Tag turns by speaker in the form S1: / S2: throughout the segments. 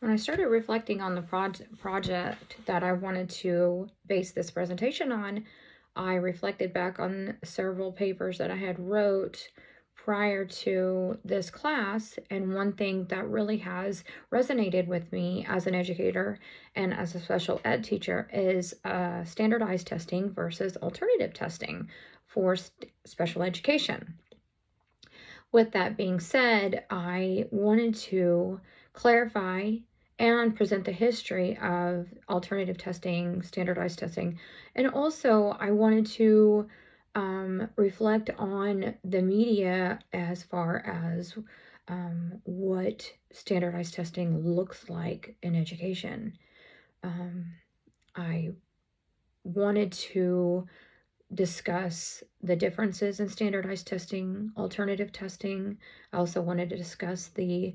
S1: When I started reflecting on the project that I wanted to base this presentation on, I reflected back on several papers that I had wrote prior to this class, and one thing that really has resonated with me as an educator and as a special ed teacher is standardized testing versus alternative testing for special education. With that being said, I wanted to clarify and present the history of alternative testing, standardized testing, and also I wanted to reflect on the media as far as what standardized testing looks like in education. I wanted to discuss the differences in standardized testing, alternative testing. I also wanted to discuss the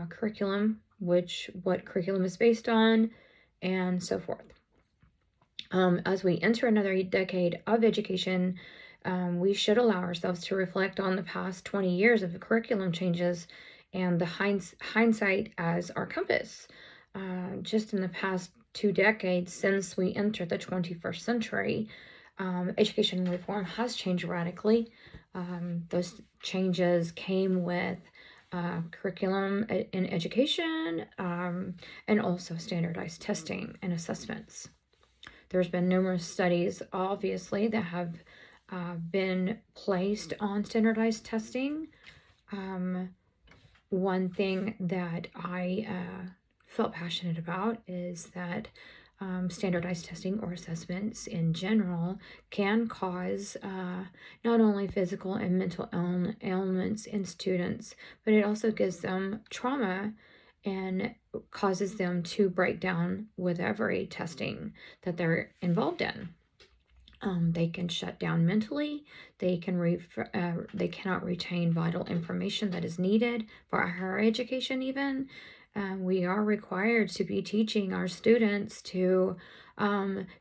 S1: curriculum, what curriculum is based on, and so forth. As we enter another decade of education, we should allow ourselves to reflect on the past 20 years of the curriculum changes and the hindsight as our compass. Just in the past 2 decades since we entered the 21st century, education reform has changed radically. Those changes came with curriculum in education and also standardized testing and assessments. There's been numerous studies, obviously, that have been placed on standardized testing. One thing that I felt passionate about is that standardized testing or assessments in general can cause not only physical and mental ailments in students, but it also gives them trauma and causes them to break down with every testing that they're involved in. They can shut down mentally. They cannot retain vital information that is needed for higher education even. We are required to be teaching our students to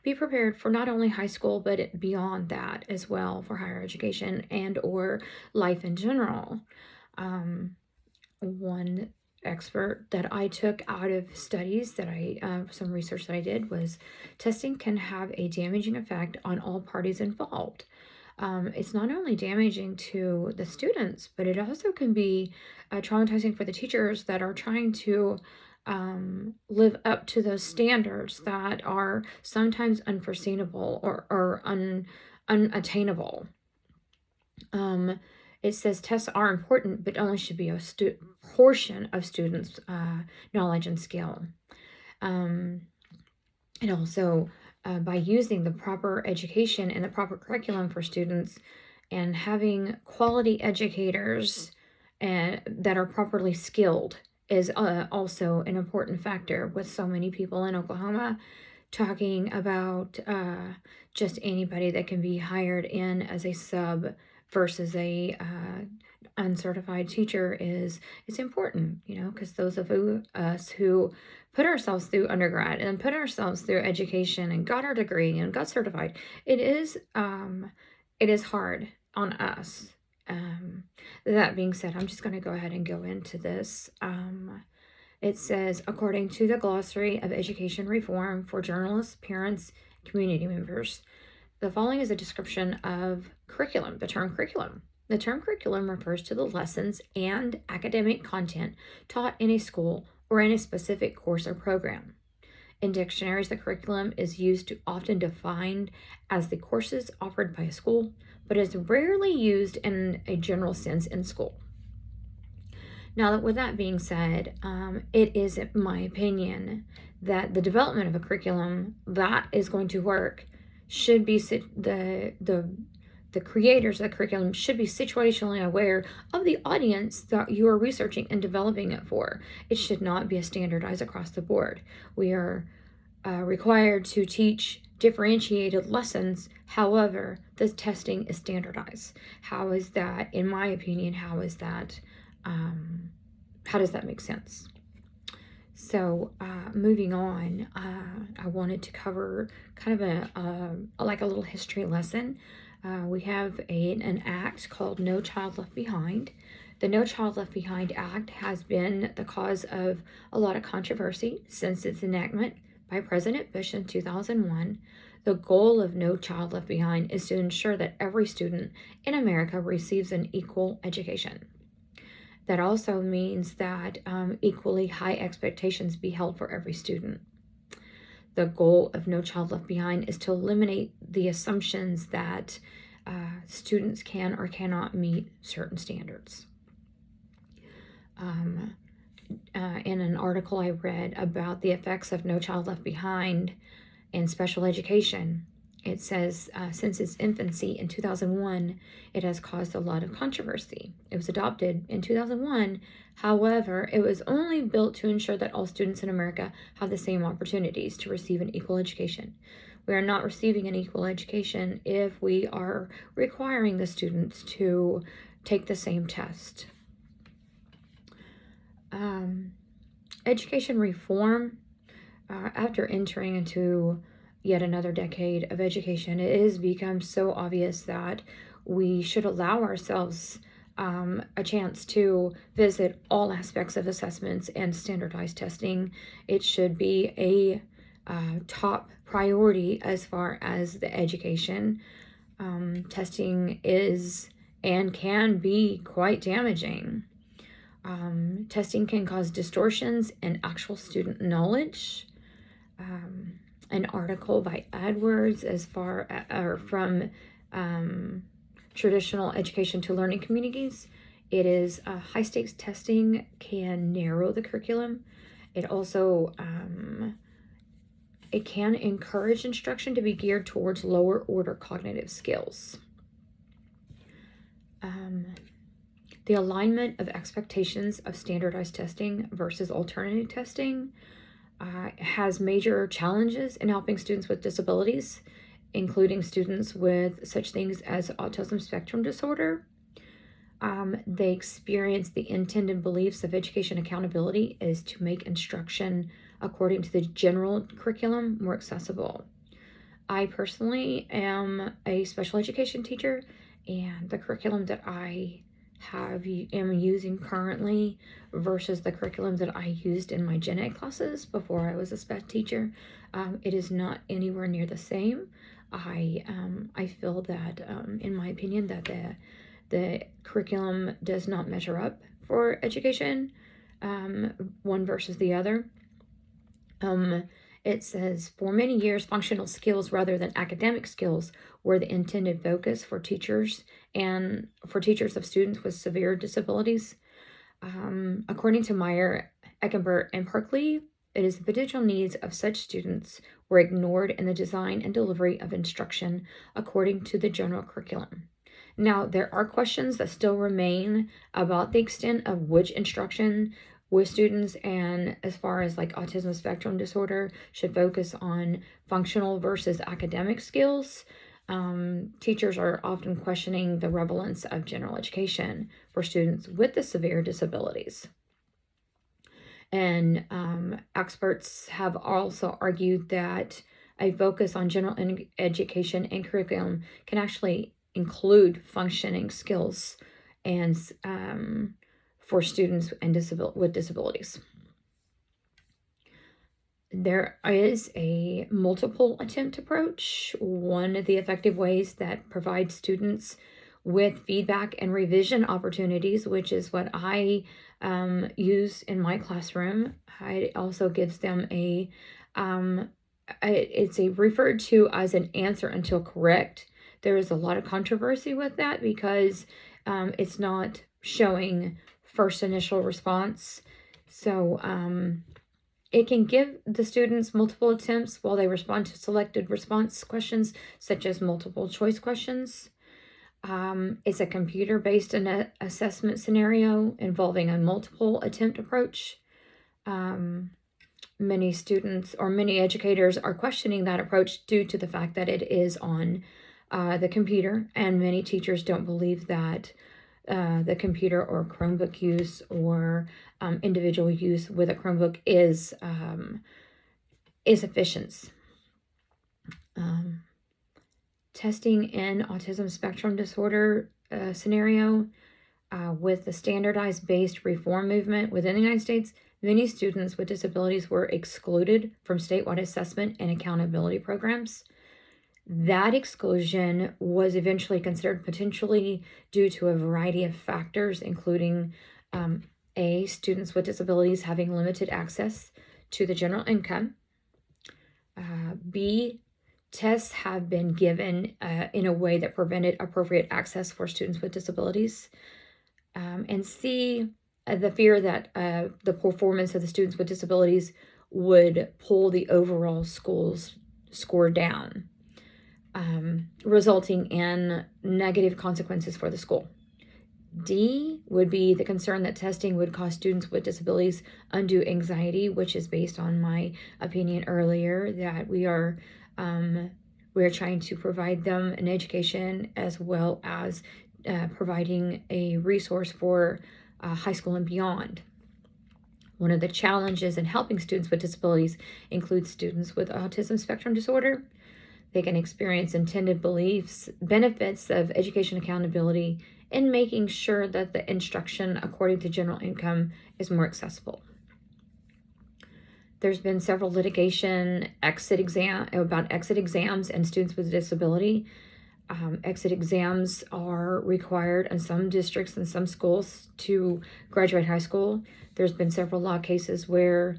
S1: be prepared for not only high school, but beyond that as well for higher education and or life in general. One expert that I took out of studies that some research that I did was testing can have a damaging effect on all parties involved. It's not only damaging to the students, but it also can be traumatizing for the teachers that are trying to live up to those standards that are sometimes unforeseeable or unattainable. It says tests are important, but only should be a portion of students' knowledge and skill. And also, by using the proper education and the proper curriculum for students and having quality educators that are properly skilled is also an important factor with so many people in Oklahoma talking about just anybody that can be hired in as a sub versus a uncertified teacher it's important, because those of us who put ourselves through undergrad and put ourselves through education and got our degree and got certified, it is hard on us. That being said, I'm just going to go ahead and go into this. It says, according to the Glossary of Education Reform for journalists, parents, community members, the following is a description of curriculum, the term curriculum. The term curriculum refers to the lessons and academic content taught in a school or in a specific course or program. In dictionaries, the curriculum is used to often defined as the courses offered by a school, but is rarely used in a general sense in school. Now, with that being said, it is my opinion that the development of a curriculum that is going to work should be the creators of the curriculum should be situationally aware of the audience that you are researching and developing it for. It should not be a standardized across the board. We are required to teach differentiated lessons. However, the testing is standardized. How is that, in my opinion, how does that make sense? So moving on, I wanted to cover kind of a little history lesson. We have an act called No Child Left Behind The No Child Left Behind Act has been the cause of a lot of controversy since its enactment by President Bush in 2001. The goal of No Child Left Behind is to ensure that every student in America receives an equal education. That also means that equally high expectations be held for every student. The goal of No Child Left Behind is to eliminate the assumptions that students can or cannot meet certain standards. In an article I read about the effects of No Child Left Behind in special education, it says since its infancy in 2001, it has caused a lot of controversy. It was adopted in 2001. However, it was only built to ensure that all students in America have the same opportunities to receive an equal education. We are not receiving an equal education if we are requiring the students to take the same test. Education reform, after entering into yet another decade of education, it has become so obvious that we should allow ourselves a chance to visit all aspects of assessments and standardized testing. It should be a top priority as far as the education. Testing is and can be quite damaging. Testing can cause distortions in actual student knowledge. An article by Edwards from Traditional Education to Learning Communities. It is high stakes testing can narrow the curriculum. It also it can encourage instruction to be geared towards lower order cognitive skills. The alignment of expectations of standardized testing versus alternative testing has major challenges in helping students with disabilities, including students with such things as autism spectrum disorder. They experience the intended beliefs of education accountability is to make instruction according to the general curriculum more accessible. I personally am a special education teacher, and the curriculum that I am using currently versus the curriculum that I used in my gen ed classes before I was a sped teacher, it is not anywhere near the same. I feel that, in my opinion, that the curriculum does not measure up for education, one versus the other. It says, for many years, functional skills rather than academic skills were the intended focus for teachers and for teachers of students with severe disabilities. According to Meyer, Eckenbert, and Parkley, it is the potential needs of such students were ignored in the design and delivery of instruction according to the general curriculum. Now, there are questions that still remain about the extent of which instruction with students and as far as like autism spectrum disorder should focus on functional versus academic skills. Teachers are often questioning the relevance of general education for students with the severe disabilities. And experts have also argued that a focus on general education and curriculum can actually include functioning skills and for students and with disabilities. There is a multiple attempt approach, one of the effective ways that provides students with feedback and revision opportunities, which is what I use in my classroom. It also gives them it's referred to as an answer until correct. There is a lot of controversy with that because it's not showing first initial response. So it can give the students multiple attempts while they respond to selected response questions, such as multiple choice questions. It's a computer-based assessment scenario involving a multiple attempt approach. Many students or many educators are questioning that approach due to the fact that it is on the computer, and many teachers don't believe that the computer or Chromebook use or individual use with a Chromebook is efficient. Testing in autism spectrum disorder scenario, With the standardized based reform movement within the United States, many students with disabilities were excluded from statewide assessment and accountability programs. That exclusion was eventually considered potentially due to a variety of factors, including A, students with disabilities having limited access to the general income. B, tests have been given in a way that prevented appropriate access for students with disabilities. And C, the fear that the performance of the students with disabilities would pull the overall school's score down, resulting in negative consequences for the school. D would be the concern that testing would cause students with disabilities undue anxiety, which is based on my opinion earlier that we're trying to provide them an education as well as providing a resource for high school and beyond. One of the challenges in helping students with disabilities includes students with autism spectrum disorder. They can experience intended benefits of education accountability in making sure that the instruction according to general income is more accessible. There's been several litigation about exit exams and students with disability. Exit exams are required in some districts and some schools to graduate high school. There's been several law cases where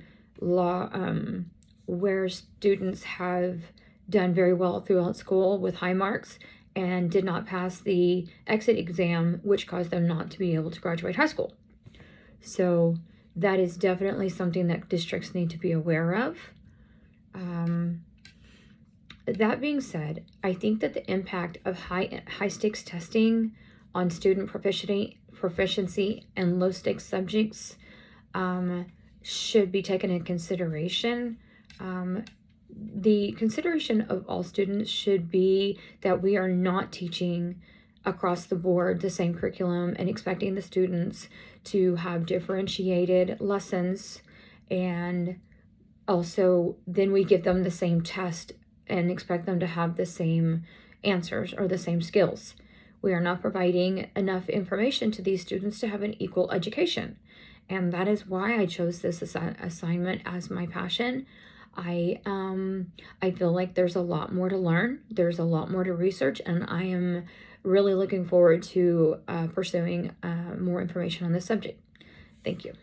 S1: students have done very well throughout school with high marks and did not pass the exit exam, which caused them not to be able to graduate high school. So that is definitely something that districts need to be aware of. That being said, I think that the impact of high stakes testing on student proficiency and low stakes subjects should be taken into consideration. The consideration of all students should be that we are not teaching across the board the same curriculum and expecting the students to have differentiated lessons, and also then we give them the same test and expect them to have the same answers or the same skills. We are not providing enough information to these students to have an equal education, and that is why I chose this assignment as my passion. I feel like there's a lot more to learn. There's a lot more to research, and I am really looking forward to pursuing more information on this subject. Thank you.